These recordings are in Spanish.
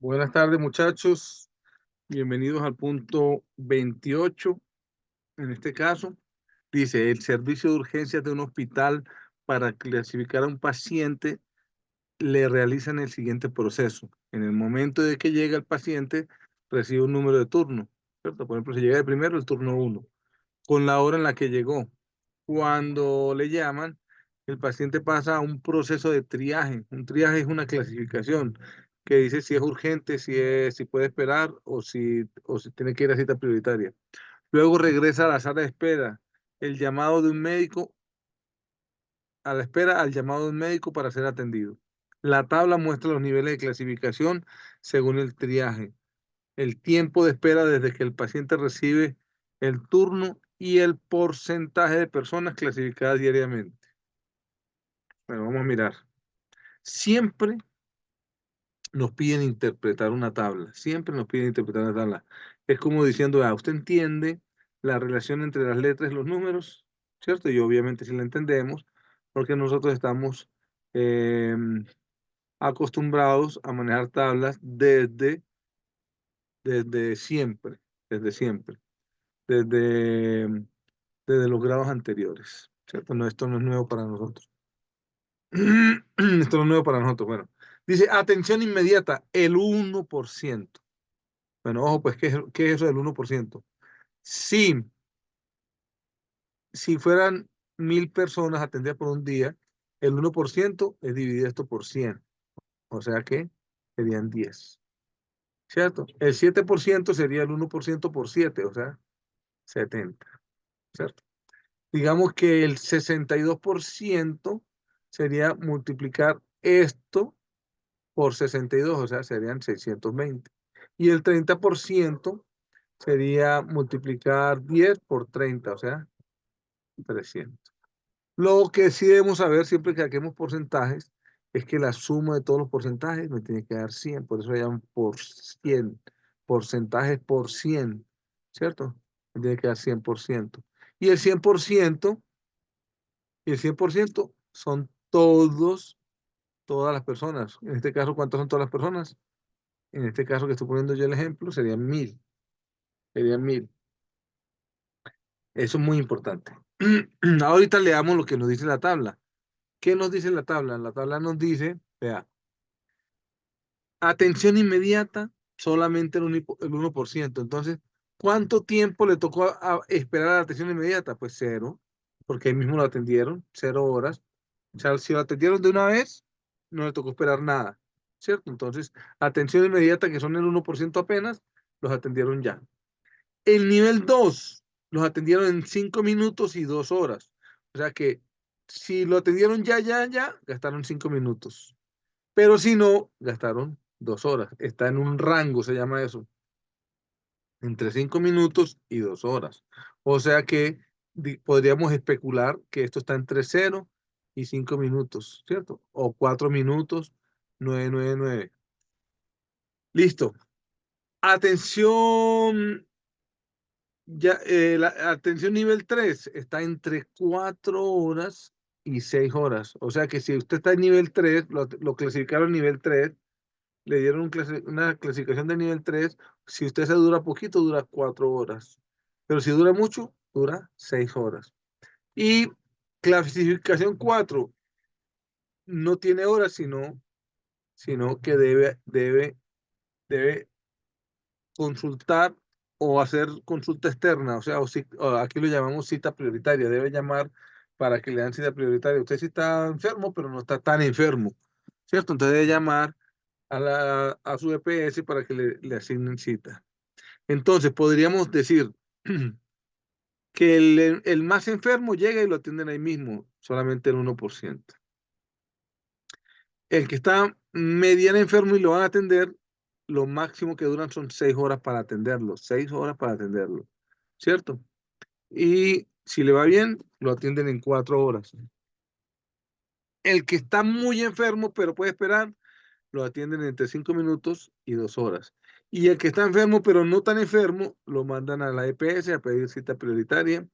Buenas tardes, muchachos. Bienvenidos al punto 28. En este caso, dice, el servicio de urgencias de un hospital para clasificar a un paciente le realizan el siguiente proceso. En el momento de que llega el paciente, recibe un número de turno, ¿cierto? Por ejemplo, si llega de primero, el turno uno, con la hora en la que llegó. Cuando le llaman, el paciente pasa a un proceso de triaje. Un triaje es una clasificación que dice si es urgente, si puede esperar o si tiene que ir a cita prioritaria. Luego regresa a la sala de espera. El llamado de un médico, a la espera al llamado de un médico para ser atendido. La tabla muestra los niveles de clasificación según el triaje, el tiempo de espera desde que el paciente recibe el turno y el porcentaje de personas clasificadas diariamente. Bueno, vamos a mirar. Siempre nos piden interpretar una tabla, siempre nos piden interpretar una tabla. Es como diciendo, ¿usted entiende la relación entre las letras y los números? ¿Cierto? Y obviamente sí la entendemos, porque nosotros estamos eh, acostumbrados a manejar tablas desde siempre, desde siempre, desde, desde los grados anteriores, ¿cierto? No, esto no es nuevo para nosotros. Esto no es nuevo para nosotros. Bueno, dice atención inmediata, el 1%. Bueno, ojo, pues, ¿qué es eso del 1%? Si, si fueran 1000 personas atendidas por un día, el 1% es dividir esto por 100. O sea que serían 10. ¿Cierto? El 7% sería el 1% por 7, o sea, 70. ¿Cierto? Digamos que el 62% sería multiplicar esto por 62, o sea, serían 620. Y el 30% sería multiplicar 10 por 30, o sea, 300. Lo que sí debemos saber siempre que saquemos porcentajes es que la suma de todos los porcentajes me tiene que dar 100, por eso se llaman por 100, porcentajes por 100, ¿cierto? Me tiene que dar 100%. Y el 100%, y el 100% son todas las personas. En este caso, ¿cuántas son todas las personas? En este caso que estoy poniendo yo el ejemplo, serían 1000. Serían 1000. Eso es muy importante. Ahorita leamos lo que nos dice la tabla. ¿Qué nos dice la tabla? La tabla nos dice, vea, atención inmediata, solamente el 1%. Entonces, ¿cuánto tiempo le tocó a esperar a la atención inmediata? Pues cero, porque ahí mismo lo atendieron, 0 horas. O sea, si lo atendieron de una vez, no le tocó esperar nada, ¿cierto? Entonces, atención inmediata, que son el 1% apenas, los atendieron ya. El nivel 2 los atendieron en 5 minutos y 2 horas. O sea que si lo atendieron ya, gastaron 5 minutos. Pero si no, gastaron 2 horas. Está en un rango, se llama eso, entre 5 minutos y 2 horas. O sea que podríamos especular que esto está entre 0 y 5 minutos, ¿cierto? O 4 minutos, 999. Listo. Atención. Ya, la atención nivel 3 está entre 4 horas y 6 horas. O sea que si usted está en nivel 3, lo clasificaron nivel 3, le dieron una clasificación de nivel 3. Si usted se dura poquito, dura 4 horas. Pero si dura mucho, dura 6 horas. Y clasificación 4 no tiene horas, sino que debe consultar o hacer consulta externa, o sea, o aquí lo llamamos cita prioritaria, debe llamar para que le dan cita prioritaria. Usted sí está enfermo, pero no está tan enfermo, ¿cierto? Entonces debe llamar a su EPS para que le asignen cita. Entonces podríamos decir que el más enfermo llega y lo atienden ahí mismo, solamente el 1%. El que está mediana enfermo y lo van a atender, lo máximo que duran son 6 horas para atenderlo, 6 horas para atenderlo, ¿cierto? Y si le va bien, lo atienden en 4 horas. El que está muy enfermo, pero puede esperar, lo atienden entre 5 minutos y 2 horas. Y el que está enfermo, pero no tan enfermo, lo mandan a la EPS a pedir cita prioritaria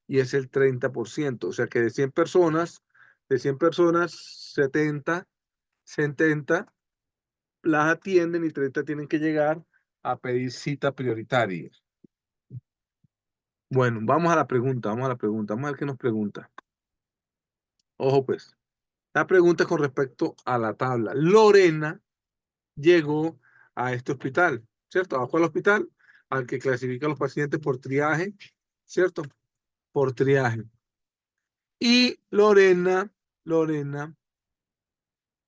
y es el 30%. O sea que de 100 personas, 70 las atienden y 30 tienen que llegar a pedir cita prioritaria. Bueno, vamos a la pregunta, vamos a la pregunta, vamos a ver qué nos pregunta. Ojo pues, la pregunta es con respecto a la tabla. Lorena llegó a este hospital, ¿cierto? ¿A cuál hospital? Al que clasifica a los pacientes por triaje, ¿cierto? Por triaje. Y Lorena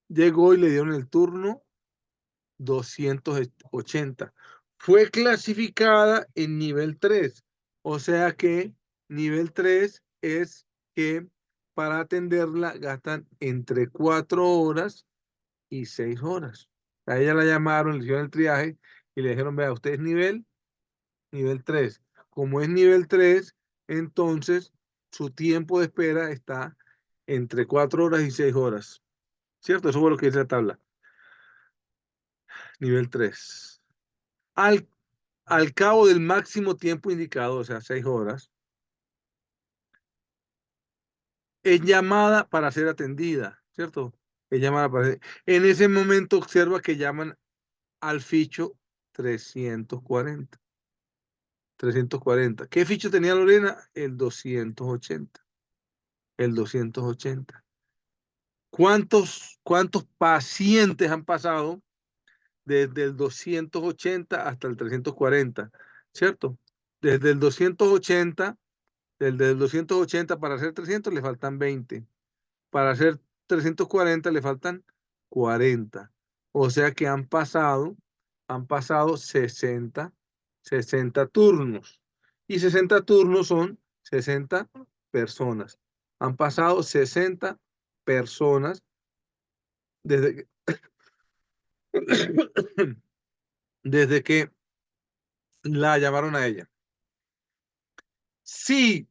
llegó y le dieron el turno 280. Fue clasificada en nivel 3, o sea que nivel 3 es que para atenderla gastan entre 4 horas y 6 horas. A ella la llamaron, le hicieron el triaje y le dijeron, vea, usted es nivel 3. Como es nivel 3, entonces su tiempo de espera está entre 4 horas y 6 horas. ¿Cierto? Eso fue lo que dice la tabla. Nivel 3. Al, al cabo del máximo tiempo indicado, o sea, 6 horas, es llamada para ser atendida, ¿cierto? Es llamada para ser... En ese momento observa que llaman al ficho 340. 340. ¿Qué ficho tenía Lorena? El 280. El 280. ¿Cuántos pacientes han pasado desde el 280 hasta el 340? ¿Cierto? Desde el 280, desde el 280 para hacer 300 le faltan 20. Para hacer 340 le faltan 40. O sea que han pasado 60 turnos. Y 60 turnos son 60 personas. Han pasado 60 personas desde que, desde que la llamaron a ella. Sí,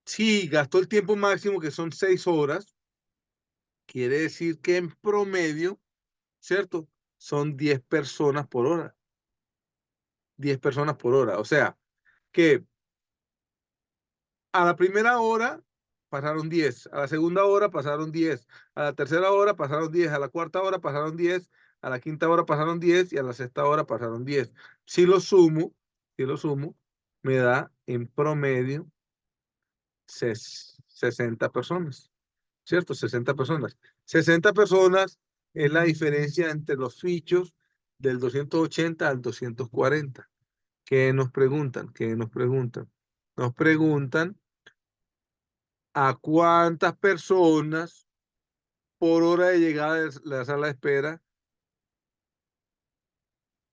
sí, gastó el tiempo máximo, que son 6 horas. Quiere decir que en promedio, ¿cierto? Son 10 personas por hora. 10 personas por hora. O sea, que a la primera hora pasaron 10, a la segunda hora pasaron 10, a la tercera hora pasaron 10, a la cuarta hora pasaron 10, a la quinta hora pasaron 10 y a la sexta hora pasaron 10. Si lo sumo, me da en promedio 60 personas, ¿cierto? 60 personas. 60 personas es la diferencia entre los fichos del 280 al 240. ¿Qué nos preguntan? ¿Qué nos preguntan? Nos preguntan a cuántas personas por hora de llegada de la sala de espera,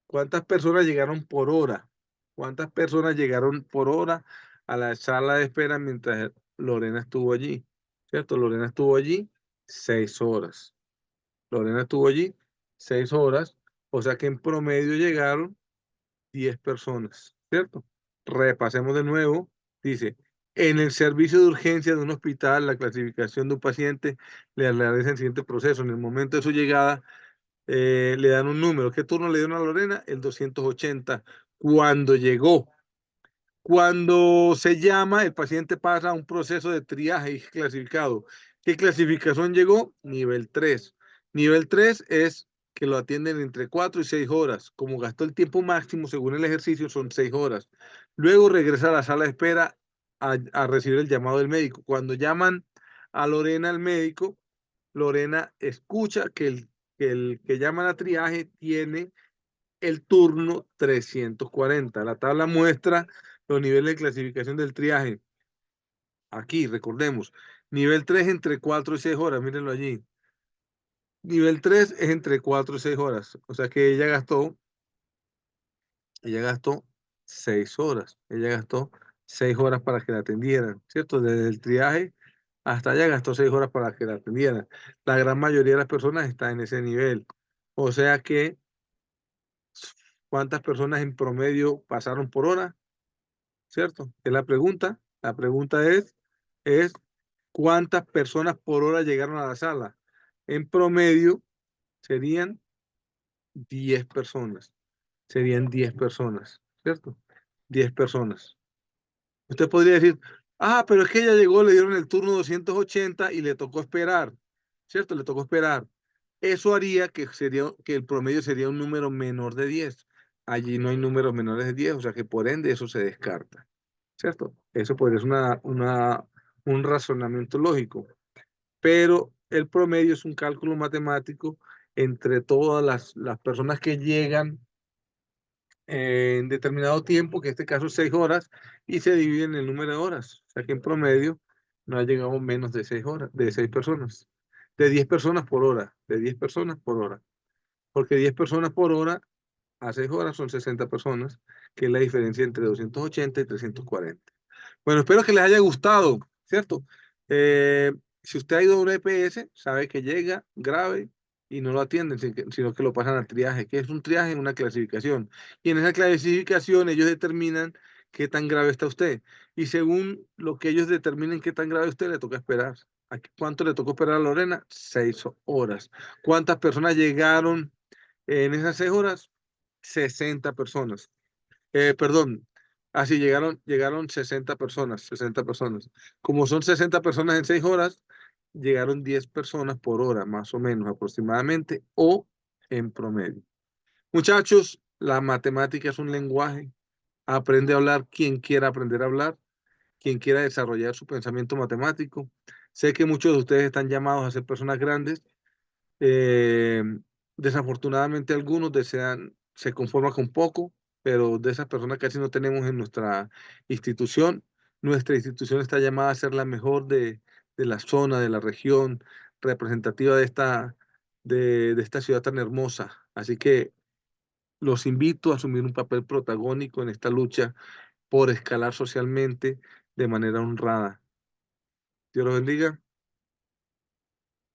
cuántas personas llegaron por hora, cuántas personas llegaron por hora a la sala de espera mientras Lorena estuvo allí, ¿cierto? Lorena estuvo allí 6 horas. Lorena estuvo allí 6 horas, o sea que en promedio llegaron 10 personas, ¿cierto? Repasemos de nuevo. Dice, en el servicio de urgencia de un hospital, la clasificación de un paciente le realiza el siguiente proceso. En el momento de su llegada, le dan un número. ¿Qué turno le dieron a Lorena? El 280. Cuando llegó, cuando se llama, el paciente pasa a un proceso de triaje y clasificado. ¿Qué clasificación llegó? Nivel 3. Nivel 3 es que lo atienden entre 4 y 6 horas. Como gastó el tiempo máximo, según el ejercicio, son 6 horas. Luego regresa a la sala de espera a recibir el llamado del médico. Cuando llaman a Lorena al médico, Lorena escucha que llaman a triaje tiene el turno 340. La tabla muestra los niveles de clasificación del triaje. Aquí, recordemos, nivel 3 entre 4 y 6 horas, mírenlo allí. Nivel 3 es entre 4 y 6 horas, o sea que ella gastó 6 horas, ella gastó 6 horas para que la atendieran, ¿cierto? Desde el triaje hasta allá gastó 6 horas para que la atendieran. La gran mayoría de las personas está en ese nivel, o sea que ¿cuántas personas en promedio pasaron por hora? ¿Cierto? Es la pregunta. La pregunta es ¿cuántas personas por hora llegaron a la sala? En promedio serían 10 personas. Serían 10 personas, ¿cierto? 10 personas. Usted podría decir, pero es que ella llegó, le dieron el turno 280 y le tocó esperar, ¿cierto? Le tocó esperar. Eso haría que el promedio sería un número menor de 10. Allí no hay números menores de 10, o sea que por ende eso se descarta, ¿cierto? Eso podría ser un razonamiento lógico, pero el promedio es un cálculo matemático entre todas las personas que llegan en determinado tiempo, que en este caso es 6 horas, y se divide en el número de horas. O sea que en promedio no ha llegado menos de 6 horas, de 6 personas, de 10 personas por hora, de 10 personas por hora. Porque 10 personas por hora a 6 horas son 60 personas, que es la diferencia entre 280 y 340. Bueno, espero que les haya gustado, ¿cierto? Si usted ha ido a una EPS, sabe que llega grave y no lo atienden, sino que lo pasan al triaje, que es un triaje, una clasificación. Y en esa clasificación ellos determinan qué tan grave está usted. Y según lo que ellos determinen qué tan grave usted, le toca esperar. ¿Cuánto le tocó esperar a Lorena? 6 horas. ¿Cuántas personas llegaron en esas 6 horas? 60 personas. Perdón, así llegaron 60 personas, 60 personas. Como son 60 personas en 6 horas, llegaron 10 personas por hora, más o menos aproximadamente, o en promedio. Muchachos, la matemática es un lenguaje. Aprende a hablar quien quiera aprender a hablar, quien quiera desarrollar su pensamiento matemático. Sé que muchos de ustedes están llamados a ser personas grandes. eh, Desafortunadamente algunos se conforman con poco, pero de esas personas casi no tenemos en nuestra institución. Nuestra institución está llamada a ser la mejor de la zona, de la región, representativa de esta ciudad tan hermosa. Así que los invito a asumir un papel protagónico en esta lucha por escalar socialmente de manera honrada. Dios los bendiga.